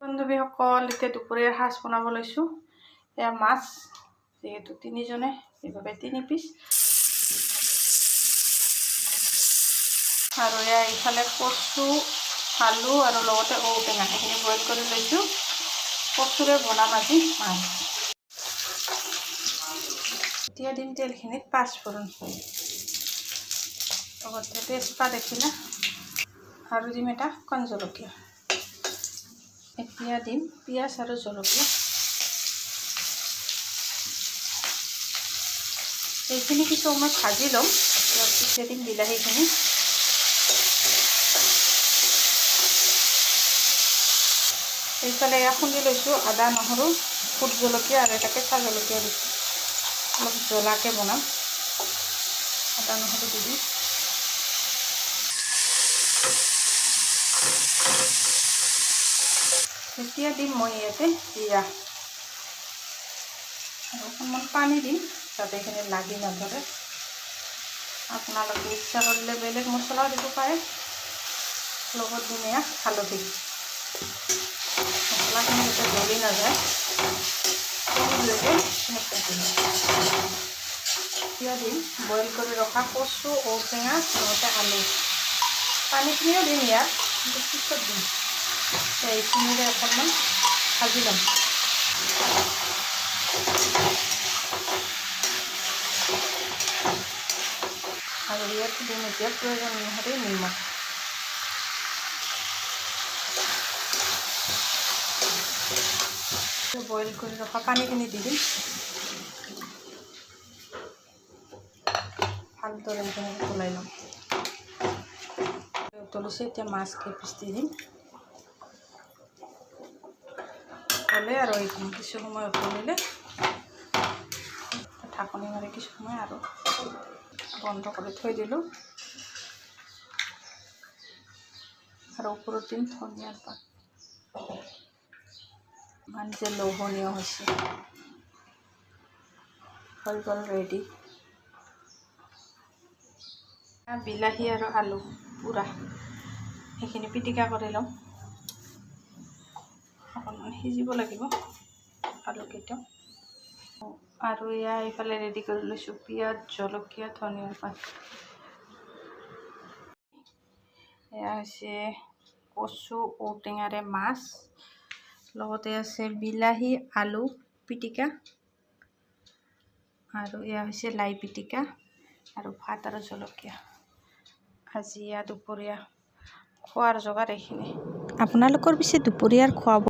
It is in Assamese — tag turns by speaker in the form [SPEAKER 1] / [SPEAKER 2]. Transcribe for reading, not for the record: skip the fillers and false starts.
[SPEAKER 1] বান্ধৱীসকল, এতিয়া দুপৰীয়াৰ সাজ বনাব লৈছোঁ। এয়া মাছ, যিহেতু তিনিজনে সেইবাবে 3 পিচ, আৰু এয়া ইফালে কচু, আলু আৰু লগতে ঔটেঙা সেইখিনি বইল কৰি লৈছোঁ। কচুৰে বনাম আজি মাছ। এতিয়া দিম তেলখিনিত 5 ফোৰণ, লগতে তেজপাত দেখিলা, আৰু দিম এটা কণ জলকীয়া। এতিয়া দিম পিঁয়াজ আৰু জলকীয়া। এইখিনি কিছু সময় ভাজি ল'ম। ইয়াৰ পিছত দিম বিলাহীখিনি। এইফালে এয়া খুন্দি লৈছোঁ আদা, নহৰু, ভোট জলকীয়া আৰু এটা কেঁচা জলকীয়া দিছোঁ। অলপ জ্বলাকৈ বনাম। আদা নহৰু দি দিম। এতিয়া দিম মই ইয়াতে জিৰা, আৰু অকণমান পানী দিম যাতে এইখিনি লাগি নধৰে। আপোনালোকে ইচ্ছা কৰিলে বেলেগ মছলাও দিব পাৰে। লগত দিম এয়া হালধি। মছলাখিনি যাতে জ্বলি নাযায়, এতিয়া দিম বইল কৰি ৰখা কচু, ঔটেঙা, লগতে আলু। পানীখিনিও দিম ইয়াত, কিন্তু পিছত দিম। এইখিনিৰে অকণমান ভাজি ল'ম। আৰু ইয়াত দিম এতিয়া প্ৰয়োজন অনুসৰি নিমখ। বইল কৰি ৰখা পানীখিনি দি দিম। ভালদৰে এইখিনি উতলাই ল'ম। উতলিছে, এতিয়া মাছ কেইপিচ দি দিম। হ'লে আৰু এইখিনি কিছু সময় উতলিলে ঢাকনি মাৰি কিছু সময় আৰু বন্ধ কৰি থৈ দিলোঁ। আৰু ওপৰত দিম ধনিয়াৰ পাত। ইমান যে লোভনীয় হৈছে, হৈ গ'ল ৰেডি। বিলাহী আৰু আলু পুৰা সেইখিনি পিটিকা কৰি ল'ম। অকণমান সিজিব লাগিব আলুকেইটা। আৰু এয়া এইফালে ৰেডি কৰি লৈছোঁ পিঁয়াজ, জলকীয়া, ধনিয়াৰ পাত। এয়া হৈছে কচু, ঔটেঙাৰে মাছ, লগতে আছে বিলাহী, আলু পিটিকা, আৰু এয়া হৈছে লাই পিটিকা, আৰু ভাত আৰু জলকীয়া। আজি এয়া দুপৰীয়া খোৱাৰ যোগাৰ এইখিনি। আপোনালোকৰ পিছে দুপৰীয়াৰ খোৱা